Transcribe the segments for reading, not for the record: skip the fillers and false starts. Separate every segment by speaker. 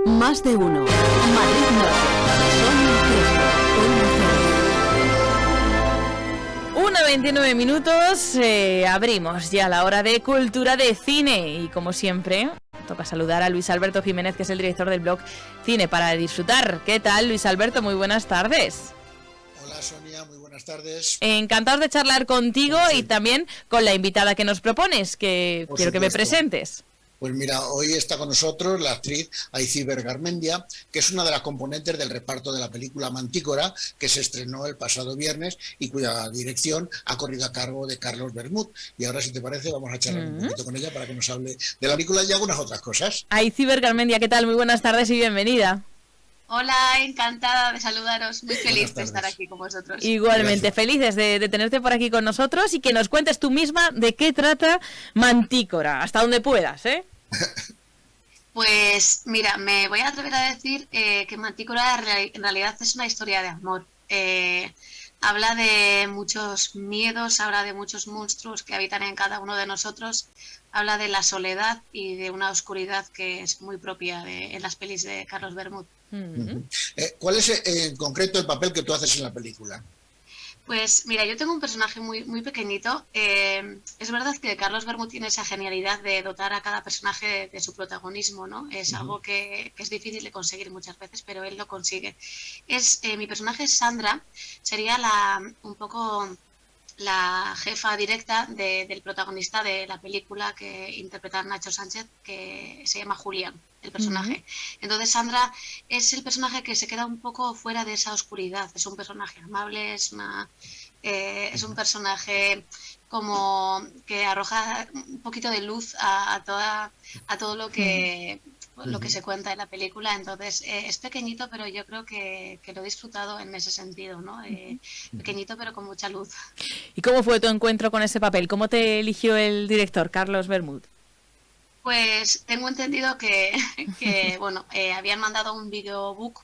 Speaker 1: Más de uno. Madrid Norte. Sonia Crespo. Onda Cero.
Speaker 2: 1:29 minutos. Abrimos ya la hora de cultura de cine. Y como siempre, toca saludar a Luis Alberto Jiménez, que es el director del blog Cine para Disfrutar. ¿Qué tal, Luis Alberto? Muy buenas tardes.
Speaker 3: Hola, Sonia, muy buenas tardes.
Speaker 2: Encantados de charlar contigo y también con la invitada que nos propones, que
Speaker 3: Por
Speaker 2: quiero que me
Speaker 3: supuesto.
Speaker 2: presentes.
Speaker 3: Pues mira, hoy está con nosotros la actriz Aitziber Garmendia, que es una de las componentes del reparto de la película Mantícora, que se estrenó el pasado viernes y cuya dirección ha corrido a cargo de Carlos Bermud. Y ahora, si te parece, vamos a charlar un poquito con ella para que nos hable de la película y algunas otras cosas.
Speaker 2: Aitziber Garmendia, ¿qué tal? Muy buenas tardes y bienvenida.
Speaker 4: Hola, encantada de saludaros, muy feliz de estar aquí con vosotros.
Speaker 2: Igualmente, felices de tenerte por aquí con nosotros y que nos cuentes tú misma de qué trata Mantícora, hasta donde puedas, ¿eh?
Speaker 4: Pues mira, me voy a atrever a decir que Mantícora en realidad es una historia de amor. Habla de muchos miedos, habla de muchos monstruos que habitan en cada uno de nosotros, habla de la soledad y de una oscuridad que es muy propia en las pelis de Carlos Bermud.
Speaker 3: ¿Cuál es en concreto el papel que tú haces en la película?
Speaker 4: Pues mira, yo tengo un personaje muy pequeñito. Es verdad que Carlos Bermud tiene esa genialidad de dotar a cada personaje de su protagonismo, ¿no? Es algo que es difícil de conseguir muchas veces, pero él lo consigue. Mi personaje es Sandra, sería un poco la jefa directa del protagonista de la película que interpreta Nacho Sánchez, que se llama Julián, el personaje. Entonces Sandra es el personaje que se queda un poco fuera de esa oscuridad. Es un personaje amable, es un personaje como que arroja un poquito de luz a todo lo que se cuenta en la película. Entonces es pequeñito, pero yo creo que lo he disfrutado en ese sentido, ¿no? Pequeñito pero con mucha luz.
Speaker 2: ¿Y cómo fue tu encuentro con ese papel? ¿Cómo te eligió el director, Carlos Bermud?
Speaker 4: Pues tengo entendido que habían mandado un videobook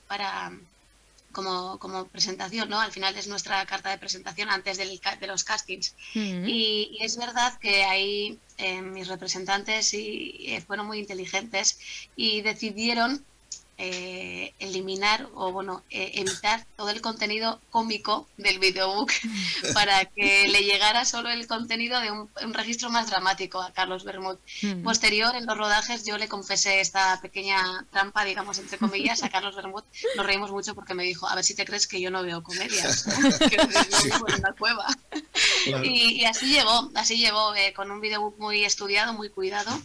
Speaker 4: como presentación, ¿no? Al final es nuestra carta de presentación antes de los castings. Y es verdad que ahí mis representantes fueron muy inteligentes y decidieron eliminar o evitar todo el contenido cómico del videobook para que le llegara solo el contenido de un registro más dramático a Carlos Bermud. Posterior, en los rodajes, yo le confesé esta pequeña trampa, digamos, entre comillas, a Carlos Bermud. Nos reímos mucho porque me dijo, a ver si te crees que yo no veo comedias, que yo vivo en una cueva. Claro. Y así llegó con un videobook muy estudiado, muy cuidado.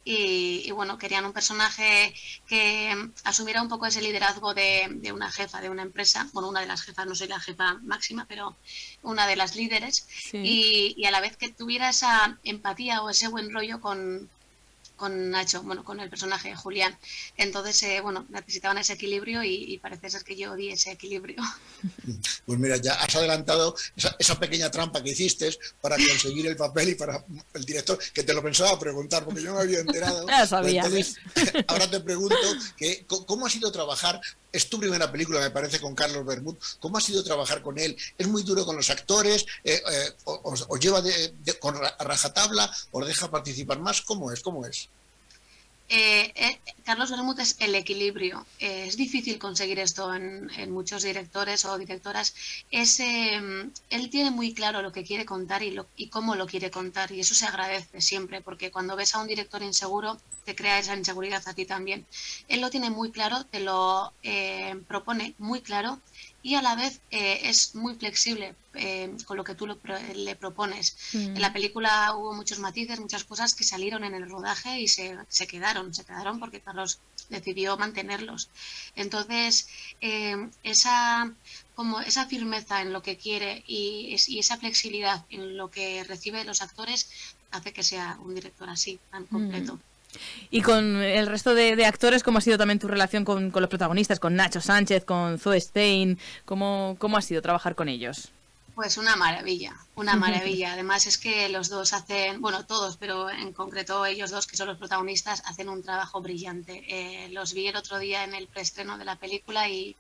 Speaker 4: Y bueno, querían un personaje que asumiera un poco ese liderazgo de una jefa de una empresa. Bueno, una de las jefas, no soy la jefa máxima, pero una de las líderes. Sí. Y a la vez que tuviera esa empatía o ese buen rollo con Nacho, con el personaje de Julián. Entonces, necesitaban ese equilibrio y parece ser que yo di ese equilibrio.
Speaker 3: Pues mira, ya has adelantado esa pequeña trampa que hiciste para conseguir el papel y para el director, que te lo pensaba preguntar, porque yo no me había enterado.
Speaker 2: Ya sabía.
Speaker 3: Entonces, ahora te pregunto, ¿cómo ha sido trabajar? Es tu primera película, me parece, con Carlos Bermud. ¿Cómo ha sido trabajar con él? ¿Es muy duro con los actores? ¿Os lleva con rajatabla? ¿Os deja participar más? ¿Cómo es?
Speaker 4: Carlos Bermud es el equilibrio. Es difícil conseguir esto en muchos directores o directoras. Él tiene muy claro lo que quiere contar y cómo lo quiere contar, y eso se agradece siempre, porque cuando ves a un director inseguro te crea esa inseguridad a ti también. Él lo tiene muy claro, te lo propone muy claro y a la vez es muy flexible con lo que tú le propones. En la película hubo muchos matices, muchas cosas que salieron en el rodaje y se quedaron porque Carlos decidió mantenerlos. Entonces, esa firmeza en lo que quiere y esa flexibilidad en lo que recibe de los actores hace que sea un director así, tan completo.
Speaker 2: Y con el resto de actores, ¿cómo ha sido también tu relación con los protagonistas? Con Nacho Sánchez, con Zoe Stein, ¿cómo ha sido trabajar con ellos?
Speaker 4: Pues una maravilla. Además es que los dos hacen, todos, pero en concreto ellos dos, que son los protagonistas, hacen un trabajo brillante. Los vi el otro día en el preestreno de la película y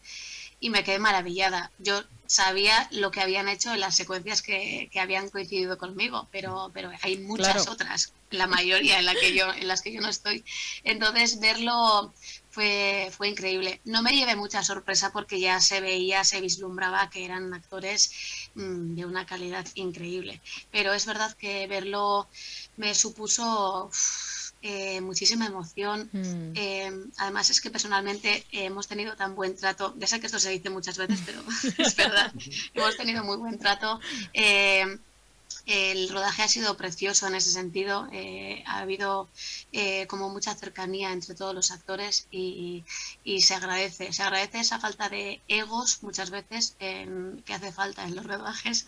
Speaker 4: me quedé maravillada. Yo sabía lo que habían hecho en las secuencias que habían coincidido conmigo, pero hay muchas otras, la mayoría en las que yo no estoy. Entonces verlo fue increíble. No me llevé mucha sorpresa porque ya se veía, se vislumbraba que eran actores de una calidad increíble. Pero es verdad que verlo me supuso muchísima emoción. Además es que personalmente hemos tenido tan buen trato, ya sé que esto se dice muchas veces, pero es verdad, hemos tenido muy buen trato. El rodaje ha sido precioso en ese sentido, ha habido como mucha cercanía entre todos los actores y se agradece esa falta de egos muchas veces que hace falta en los rodajes.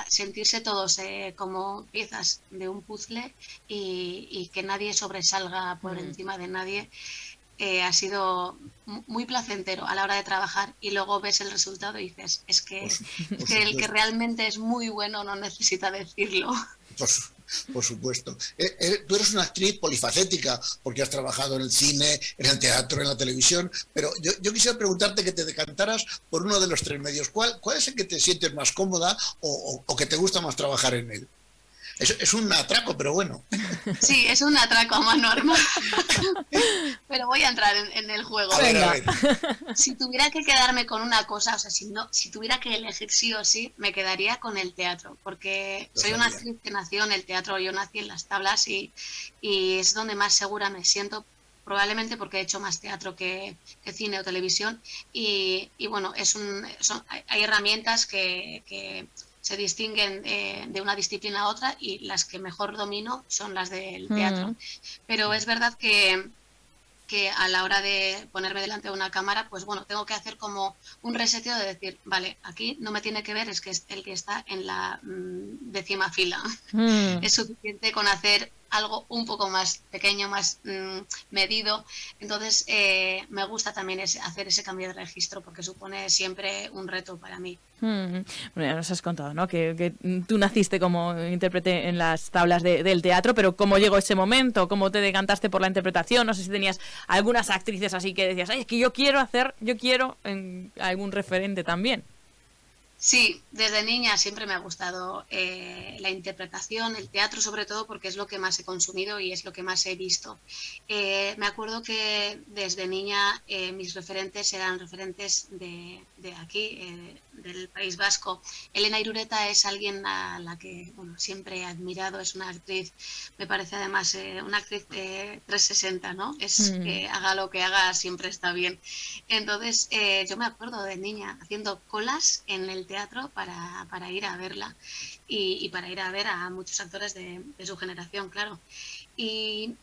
Speaker 4: Sentirse todos como piezas de un puzzle y que nadie sobresalga por encima de nadie. Ha sido muy placentero a la hora de trabajar y luego ves el resultado y dices, es que el que realmente es muy bueno no necesita decirlo.
Speaker 3: Por supuesto. Tú eres una actriz polifacética porque has trabajado en el cine, en el teatro, en la televisión, pero yo quisiera preguntarte que te decantaras por uno de los tres medios. ¿Cuál es el que te sientes más cómoda o que te gusta más trabajar en él? Es un atraco, pero bueno.
Speaker 4: Sí, es un atraco a mano armada. Pero voy a entrar en el juego.
Speaker 3: A ver.
Speaker 4: Si tuviera que quedarme con una cosa, o sea, si tuviera que elegir sí o sí, me quedaría con el teatro, porque soy una actriz que nació en el teatro, yo nací en las tablas y es donde más segura me siento, probablemente porque he hecho más teatro que cine o televisión y bueno, hay herramientas que se distinguen de una disciplina a otra y las que mejor domino son las del teatro. Pero es verdad que a la hora de ponerme delante de una cámara, pues bueno, tengo que hacer como un reseteo de decir, vale, aquí no me tiene que ver, es que es el que está en la 10ª fila. Es suficiente con hacer algo un poco más pequeño, más medido. Entonces me gusta también hacer ese cambio de registro porque supone siempre un reto para mí.
Speaker 2: Bueno, ya nos has contado, ¿no? Que tú naciste como intérprete en las tablas del teatro, pero ¿cómo llegó ese momento? ¿Cómo te decantaste por la interpretación? No sé si tenías algunas actrices así que decías, ay, es que yo quiero en algún referente también.
Speaker 4: Sí, desde niña siempre me ha gustado la interpretación, el teatro sobre todo porque es lo que más he consumido y es lo que más he visto. Me acuerdo que desde niña mis referentes eran referentes de aquí, del País Vasco. Elena Irureta es alguien a la que siempre he admirado, es una actriz, me parece además una actriz 360, ¿no? Es que haga lo que haga siempre está bien. Entonces yo me acuerdo de niña haciendo colas en el teatro para ir a verla y para ir a ver a muchos actores de su generación, claro. Y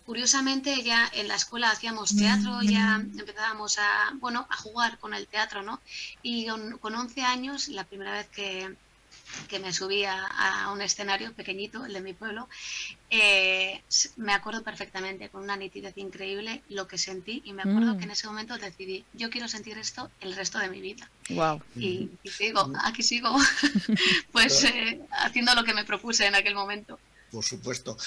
Speaker 4: curiosamente ya en la escuela hacíamos teatro, ya empezábamos a jugar con el teatro, ¿no? Y con 11 años, la primera vez que me subí a un escenario pequeñito, el de mi pueblo, me acuerdo perfectamente, con una nitidez increíble, lo que sentí y me acuerdo que en ese momento decidí, yo quiero sentir esto el resto de mi vida.
Speaker 2: Wow.
Speaker 4: Y aquí sigo, pues haciendo lo que me propuse en aquel momento.
Speaker 3: Por supuesto.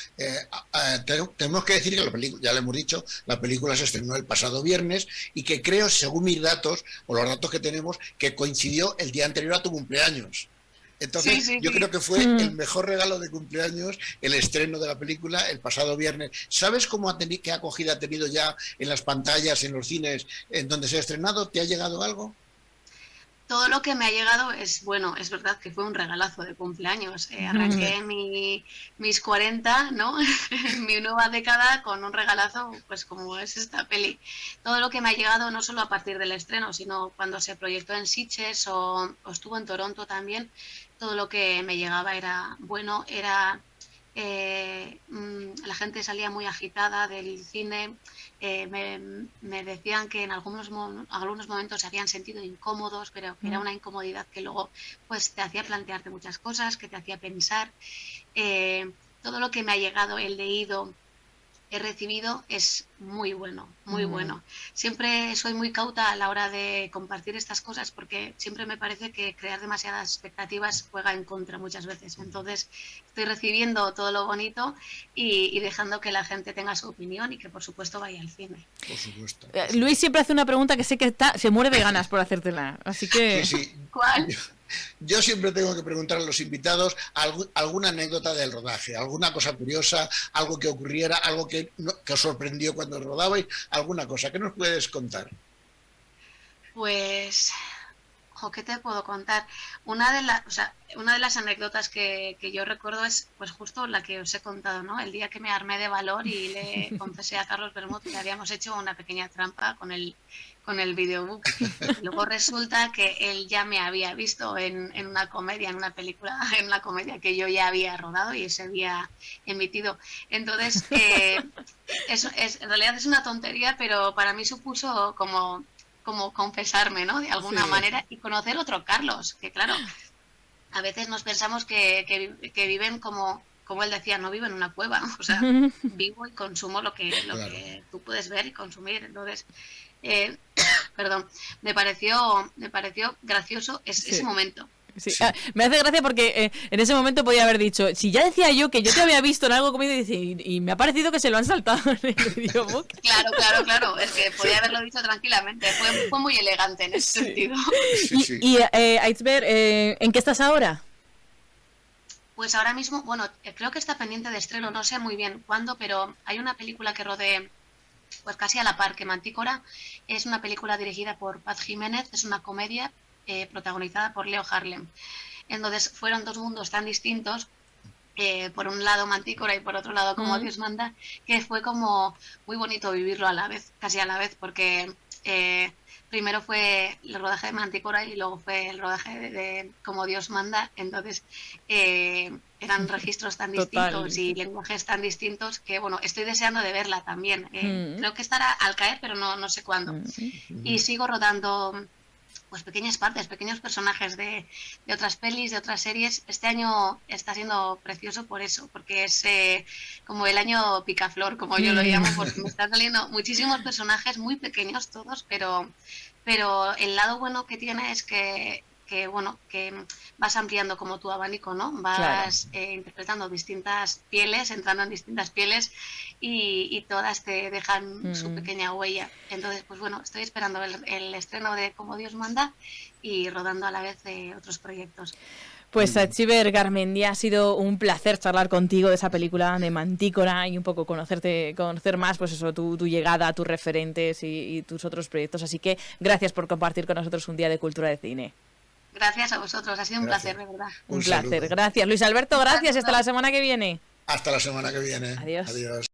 Speaker 3: Tenemos que decir que la película, ya lo hemos dicho, la película se estrenó el pasado viernes y que creo, según mis datos, o los datos que tenemos, que coincidió el día anterior a tu cumpleaños. Entonces, yo creo que fue el mejor regalo de cumpleaños el estreno de la película el pasado viernes. ¿Sabes qué acogida ha tenido ya en las pantallas, en los cines, en donde se ha estrenado? ¿Te ha llegado algo?
Speaker 4: Todo lo que me ha llegado es bueno, es verdad que fue un regalazo de cumpleaños. Arranqué mis 40, ¿no? Mi nueva década con un regalazo, pues como es esta peli. Todo lo que me ha llegado, no solo a partir del estreno, sino cuando se proyectó en Sitges o estuvo en Toronto también, todo lo que me llegaba era bueno, la gente salía muy agitada del cine. Me decían que en algunos momentos se habían sentido incómodos, pero que era una incomodidad que luego pues te hacía plantearte muchas cosas, que te hacía pensar. Todo lo que me ha llegado, he leído he recibido es muy bueno, muy bueno. Siempre soy muy cauta a la hora de compartir estas cosas porque siempre me parece que crear demasiadas expectativas juega en contra muchas veces. Entonces estoy recibiendo todo lo bonito y dejando que la gente tenga su opinión y que por supuesto vaya al cine.
Speaker 3: Por supuesto.
Speaker 2: Luis siempre hace una pregunta que sé que se muere de ganas por hacértela, así que...
Speaker 3: Sí.
Speaker 4: ¿Cuál?
Speaker 3: Yo siempre tengo que preguntar a los invitados alguna anécdota del rodaje, alguna cosa curiosa, algo que ocurriera, algo que os sorprendió cuando rodabais, alguna cosa. ¿Qué nos puedes contar?
Speaker 4: Pues, ¿qué te puedo contar? Una de las anécdotas que yo recuerdo es pues justo la que os he contado, ¿no? El día que me armé de valor y le confesé a Carlos Bermúdez que habíamos hecho una pequeña trampa con el videobook. Luego resulta que él ya me había visto en una comedia, en una película, en una comedia que yo ya había rodado y se había emitido. Entonces, en realidad es una tontería, pero para mí supuso como confesarme, ¿no? De alguna manera y conocer otro Carlos, que claro, a veces nos pensamos que viven como él decía, no vivo en una cueva, o sea, vivo y consumo lo que tú puedes ver y consumir. Entonces, perdón, me pareció gracioso ese momento.
Speaker 2: Sí. Me hace gracia porque en ese momento podía haber dicho, si ya decía yo que yo te había visto en algo comido y me ha parecido que se lo han saltado en el videobook.
Speaker 4: Claro, es que podía haberlo dicho tranquilamente, fue muy elegante en ese sentido.
Speaker 2: Y Aitzber, ¿en qué estás ahora?
Speaker 4: Pues ahora mismo, bueno, creo que está pendiente de estreno, no sé muy bien cuándo, pero hay una película que rodé pues casi a la par que Mantícora. Es una película dirigida por Paz Jiménez, es una comedia protagonizada por Leo Harlem. Entonces fueron dos mundos tan distintos, por un lado Mantícora y por otro lado Como Dios manda, que fue como muy bonito vivirlo a la vez, casi a la vez, porque primero fue el rodaje de Mantícora y luego fue el rodaje de Como Dios manda. Entonces eran registros tan distintos y lenguajes tan distintos que, bueno, estoy deseando de verla también. Creo que estará al caer, pero no sé cuándo. Y sigo rodando pues pequeñas partes, pequeños personajes de otras pelis, de otras series. Este año está siendo precioso por eso, porque es como el año picaflor, como yo lo llamo, porque me están saliendo muchísimos personajes muy pequeños todos, pero el lado bueno que tiene es que vas ampliando como tu abanico, ¿no? Vas interpretando distintas pieles, entrando en distintas pieles y todas te dejan su pequeña huella. Entonces, pues bueno, estoy esperando el estreno de Como Dios manda y rodando a la vez de otros proyectos.
Speaker 2: Pues Aitzber Garmendia, ha sido un placer charlar contigo de esa película de Mantícora y un poco conocer más, pues eso, tu llegada, tus referentes y tus otros proyectos. Así que gracias por compartir con nosotros un día de cultura de cine.
Speaker 4: Gracias a vosotros, ha sido un placer, de verdad.
Speaker 2: Un placer, gracias. Luis Alberto, gracias. Hasta la semana que viene.
Speaker 3: Hasta la semana que viene.
Speaker 2: Adiós.
Speaker 3: Adiós.